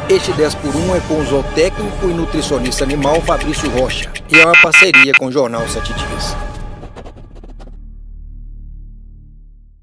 Este 10 por 1 é com o zootécnico e nutricionista animal Fabrício Rocha e é uma parceria com o Jornal 7 Dias.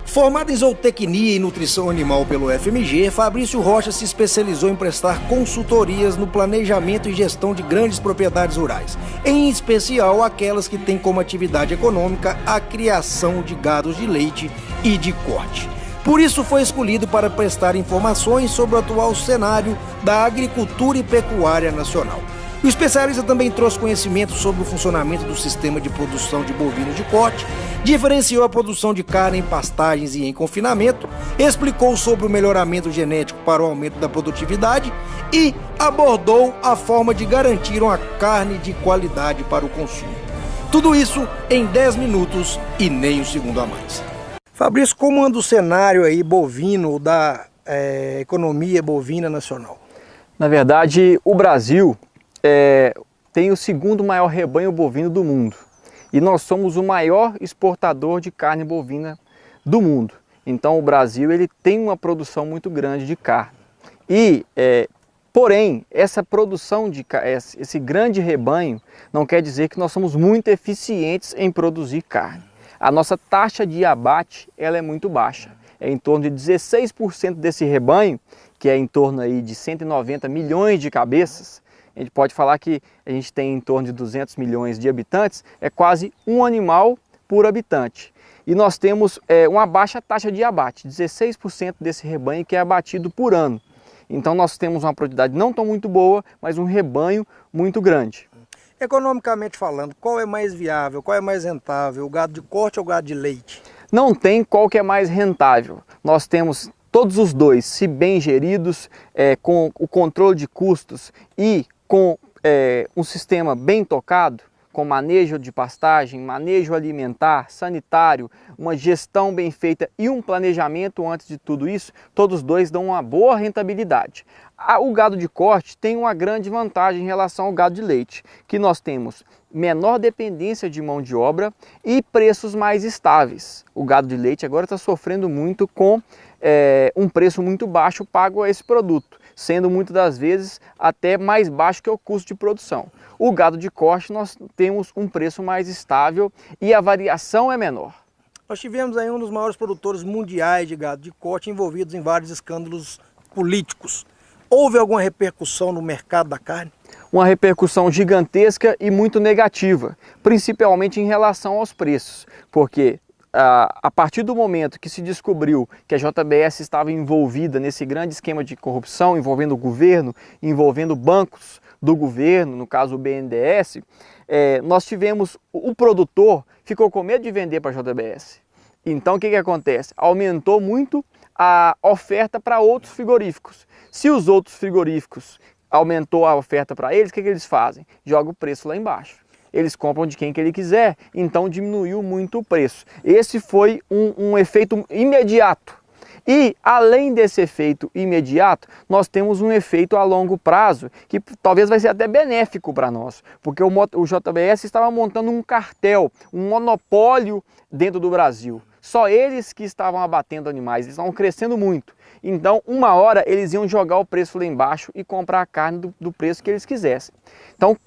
Formado em zootecnia e nutrição animal pelo FMG, Fabrício Rocha se especializou em prestar consultorias no planejamento e gestão de grandes propriedades rurais, em especial aquelas que têm como atividade econômica a criação de gados de leite e de corte. Por isso foi escolhido para prestar informações sobre o atual cenário da agricultura e pecuária nacional. O especialista também trouxe conhecimento sobre o funcionamento do sistema de produção de bovinos de corte, diferenciou a produção de carne em pastagens e em confinamento, explicou sobre o melhoramento genético para o aumento da produtividade e abordou a forma de garantir uma carne de qualidade para o consumo. Tudo isso em 10 minutos e nem um segundo a mais. Fabrício, como anda o cenário aí bovino da economia bovina nacional? Na verdade, o Brasil tem o segundo maior rebanho bovino do mundo e nós somos o maior exportador de carne bovina do mundo. Então o Brasil ele tem uma produção muito grande de carne e, porém, essa produção esse grande rebanho não quer dizer que nós somos muito eficientes em produzir carne. A nossa taxa de abate ela é muito baixa, é em torno de 16% desse rebanho, que é em torno aí de 190 milhões de cabeças. A gente pode falar que a gente tem em torno de 200 milhões de habitantes, é quase um animal por habitante. E nós temos uma baixa taxa de abate, 16% desse rebanho que é abatido por ano. Então nós temos uma produtividade não tão muito boa, mas um rebanho muito grande. Economicamente falando, qual é mais viável, qual é mais rentável, o gado de corte ou o gado de leite? Não tem qual que é mais rentável. Nós temos todos os dois, se bem geridos, com o controle de custos e com um sistema bem tocado, com manejo de pastagem, manejo alimentar, sanitário, uma gestão bem feita e um planejamento antes de tudo isso, todos dois dão uma boa rentabilidade. O gado de corte tem uma grande vantagem em relação ao gado de leite, que nós temos menor dependência de mão de obra e preços mais estáveis. O gado de leite agora está sofrendo muito com um preço muito baixo pago a esse produto, sendo muitas das vezes até mais baixo que o custo de produção. O gado de corte nós temos um preço mais estável e a variação é menor. Nós tivemos aí um dos maiores produtores mundiais de gado de corte envolvidos em vários escândalos políticos. Houve alguma repercussão no mercado da carne? Uma repercussão gigantesca e muito negativa, principalmente em relação aos preços, porque a partir do momento que se descobriu que a JBS estava envolvida nesse grande esquema de corrupção, envolvendo o governo, envolvendo bancos do governo, no caso o BNDES, nós tivemos, o produtor ficou com medo de vender para a JBS. Então o que acontece? Aumentou muito a oferta para outros frigoríficos. Se os outros frigoríficos aumentou a oferta para eles, o que eles fazem? Jogam o preço lá embaixo. Eles compram de quem que ele quiser, então diminuiu muito o preço. Esse foi um efeito imediato. E, além desse efeito imediato, nós temos um efeito a longo prazo, que talvez vai ser até benéfico para nós, porque o JBS estava montando um cartel, um monopólio dentro do Brasil. Só eles que estavam abatendo animais, eles estavam crescendo muito. Então, uma hora eles iam jogar o preço lá embaixo e comprar a carne do preço que eles quisessem. Então,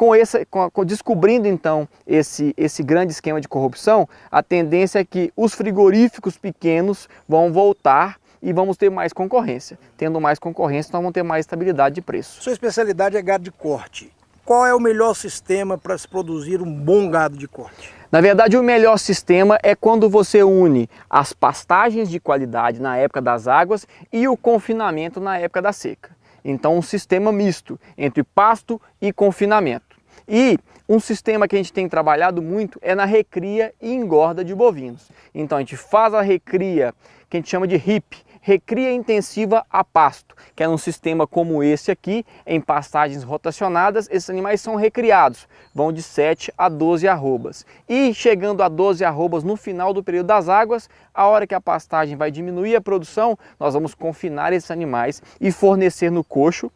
descobrindo então esse grande esquema de corrupção, a tendência é que os frigoríficos pequenos vão voltar e vamos ter mais concorrência. Tendo mais concorrência, nós vamos ter mais estabilidade de preço. Sua especialidade é gado de corte. Qual é o melhor sistema para se produzir um bom gado de corte? Na verdade, o melhor sistema é quando você une as pastagens de qualidade na época das águas e o confinamento na época da seca. Então, um sistema misto entre pasto e confinamento. E um sistema que a gente tem trabalhado muito é na recria e engorda de bovinos. Então, a gente faz a recria, que a gente chama de RIP, recria intensiva a pasto, que é um sistema como esse aqui, em pastagens rotacionadas. Esses animais são recriados, vão de 7 a 12 arrobas. E chegando a 12 arrobas no final do período das águas, A hora que a pastagem vai diminuir a produção, nós vamos confinar esses animais e fornecer no coxo,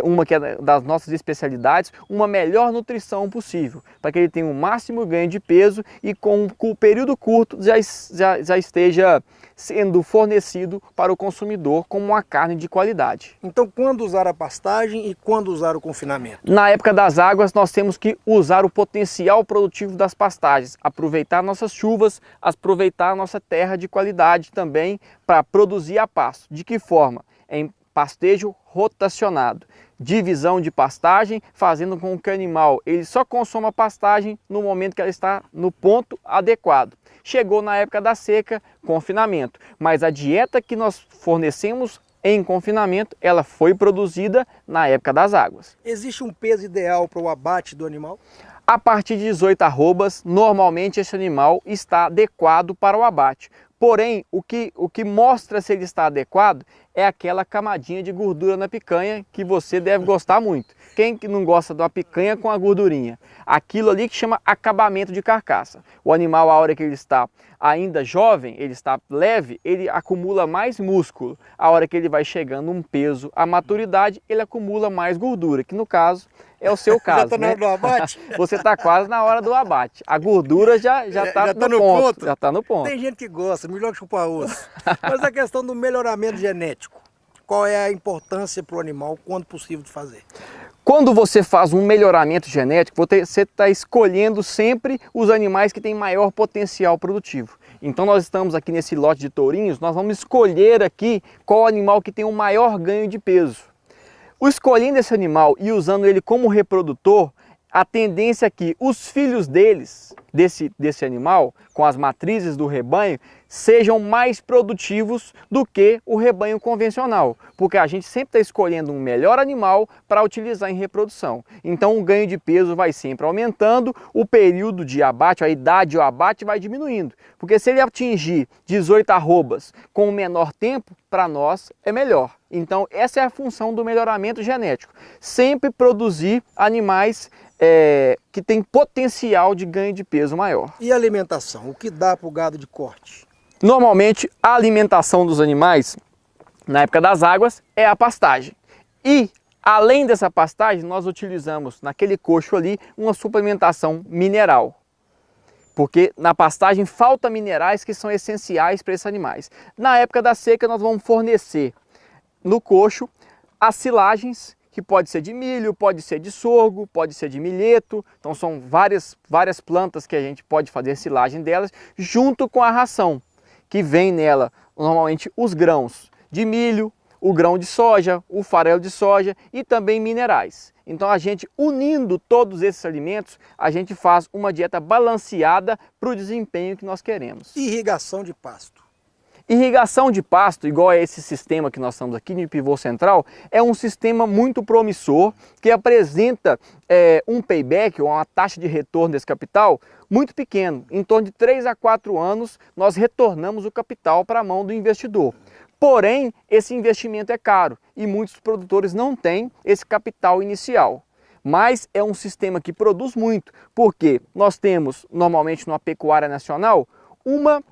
uma que é das nossas especialidades, uma melhor nutrição possível, para que ele tenha o máximo ganho de peso e com o período curto já esteja sendo fornecido para o consumidor como uma carne de qualidade. Então, quando usar a pastagem e quando usar o confinamento? Na época das águas, nós temos que usar o potencial produtivo das pastagens, aproveitar nossas chuvas, aproveitar a nossa terra de qualidade também para produzir a pasto. De que forma? Em pastejo rotacionado, divisão de pastagem, fazendo com que o animal ele só consuma pastagem no momento que ela está no ponto adequado. Chegou na época da seca, confinamento, mas a dieta que nós fornecemos em confinamento, ela foi produzida na época das águas. Existe um peso ideal para o abate do animal? A partir de 18 arrobas, normalmente esse animal está adequado para o abate. Porém, o que mostra se ele está adequado é aquela camadinha de gordura na picanha que você deve gostar muito. Quem que não gosta de uma picanha com a gordurinha? Aquilo ali que chama acabamento de carcaça. O animal, a hora que ele está ainda jovem, ele está leve, ele acumula mais músculo. A hora que ele vai chegando um peso, a maturidade, ele acumula mais gordura, que no caso é o seu caso. Já está na hora do abate? Você está quase na hora do abate. A gordura já está no ponto. Já está no ponto. Tem gente que gosta, melhor que chupar osso. Mas a questão do melhoramento genético, qual é a importância para o animal, quando possível de fazer? Quando você faz um melhoramento genético, você está escolhendo sempre os animais que têm maior potencial produtivo. Então nós estamos aqui nesse lote de tourinhos, nós vamos escolher aqui qual animal que tem o maior ganho de peso. Escolhendo esse animal e usando ele como reprodutor, a tendência é que os filhos desse animal, com as matrizes do rebanho, sejam mais produtivos do que o rebanho convencional, porque a gente sempre está escolhendo um melhor animal para utilizar em reprodução. Então o ganho de peso vai sempre aumentando, o período de abate, a idade do abate vai diminuindo, porque se ele atingir 18 arrobas com o menor tempo, para nós é melhor. Então essa é a função do melhoramento genético, sempre produzir animais que têm potencial de ganho de peso maior. E a alimentação, o que dá para o gado de corte? Normalmente a alimentação dos animais na época das águas é a pastagem. E além dessa pastagem nós utilizamos naquele coxo ali uma suplementação mineral. Porque na pastagem falta minerais que são essenciais para esses animais. Na época da seca nós vamos fornecer no coxo as silagens, que pode ser de milho, pode ser de sorgo, pode ser de milheto. Então são várias plantas que a gente pode fazer silagem delas, junto com a ração, que vem nela normalmente os grãos de milho, o grão de soja, o farelo de soja e também minerais. Então a gente, unindo todos esses alimentos, a gente faz uma dieta balanceada para o desempenho que nós queremos. Irrigação de pasto. Irrigação de pasto, igual a esse sistema que nós estamos aqui no pivô central, é um sistema muito promissor que apresenta um payback, ou uma taxa de retorno desse capital, muito pequeno. Em torno de 3 a 4 anos nós retornamos o capital para a mão do investidor. Porém, esse investimento é caro e muitos produtores não têm esse capital inicial. Mas é um sistema que produz muito, porque nós temos normalmente numa pecuária nacional uma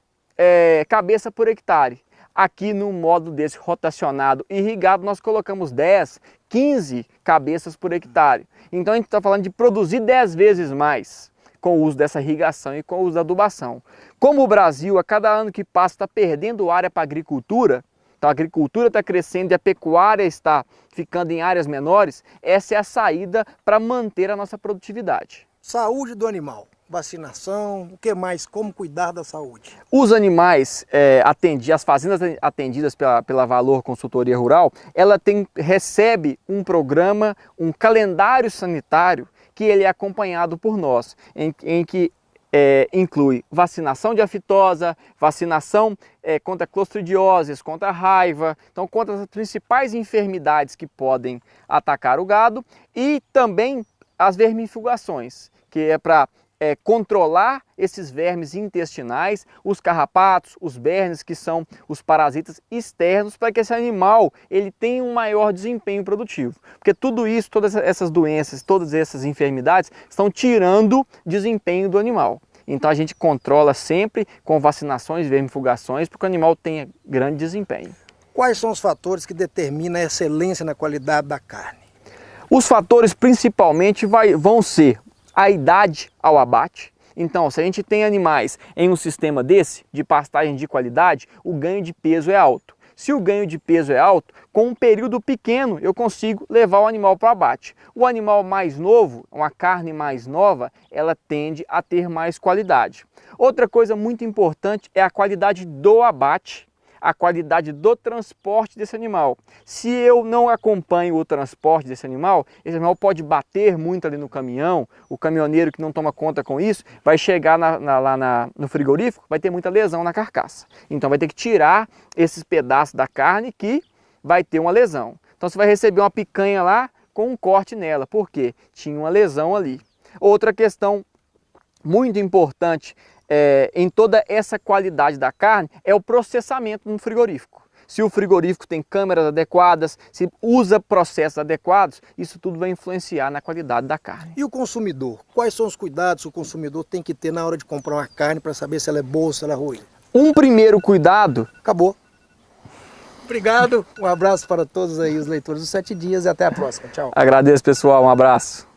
cabeça por hectare. Aqui no modo desse rotacionado irrigado nós colocamos 10, 15 cabeças por hectare. Então a gente está falando de produzir 10 vezes mais com o uso dessa irrigação e com o uso da adubação. Como o Brasil a cada ano que passa está perdendo área para a agricultura, então a agricultura está crescendo e a pecuária está ficando em áreas menores, essa é a saída para manter a nossa produtividade. Saúde do animal. Vacinação, o que mais? Como cuidar da saúde? Os animais as fazendas atendidas pela Valor Consultoria Rural, ela recebe um programa, um calendário sanitário que ele é acompanhado por nós, em que inclui vacinação de aftosa, vacinação contra clostridioses, contra a raiva, então contra as principais enfermidades que podem atacar o gado e também as vermifugações, que é para controlar esses vermes intestinais, os carrapatos, os bernes, que são os parasitas externos, para que esse animal ele tenha um maior desempenho produtivo. Porque tudo isso, todas essas doenças, todas essas enfermidades estão tirando desempenho do animal. Então a gente controla sempre com vacinações, vermifugações, para que o animal tenha grande desempenho. Quais são os fatores que determinam a excelência na qualidade da carne? Os fatores principalmente vão ser a idade ao abate. Então, se a gente tem animais em um sistema desse, de pastagem de qualidade, o ganho de peso é alto. Se o ganho de peso é alto, com um período pequeno eu consigo levar o animal para o abate. O animal mais novo, uma carne mais nova, ela tende a ter mais qualidade. Outra coisa muito importante é a qualidade do abate, a qualidade do transporte desse animal. Se eu não acompanho o transporte desse animal, esse animal pode bater muito ali no caminhão, o caminhoneiro que não toma conta com isso, vai chegar lá no frigorífico, vai ter muita lesão na carcaça. Então vai ter que tirar esses pedaços da carne que vai ter uma lesão. Então você vai receber uma picanha lá com um corte nela, porque tinha uma lesão ali. Outra questão muito importante em toda essa qualidade da carne é o processamento no frigorífico. Se o frigorífico tem câmeras adequadas, se usa processos adequados, isso tudo vai influenciar na qualidade da carne. E o consumidor? Quais são os cuidados que o consumidor tem que ter na hora de comprar uma carne para saber se ela é boa ou se ela é ruim? Um primeiro cuidado... Acabou. Obrigado, um abraço para todos aí os leitores dos 7 dias e até a próxima. Tchau. Agradeço, pessoal, um abraço.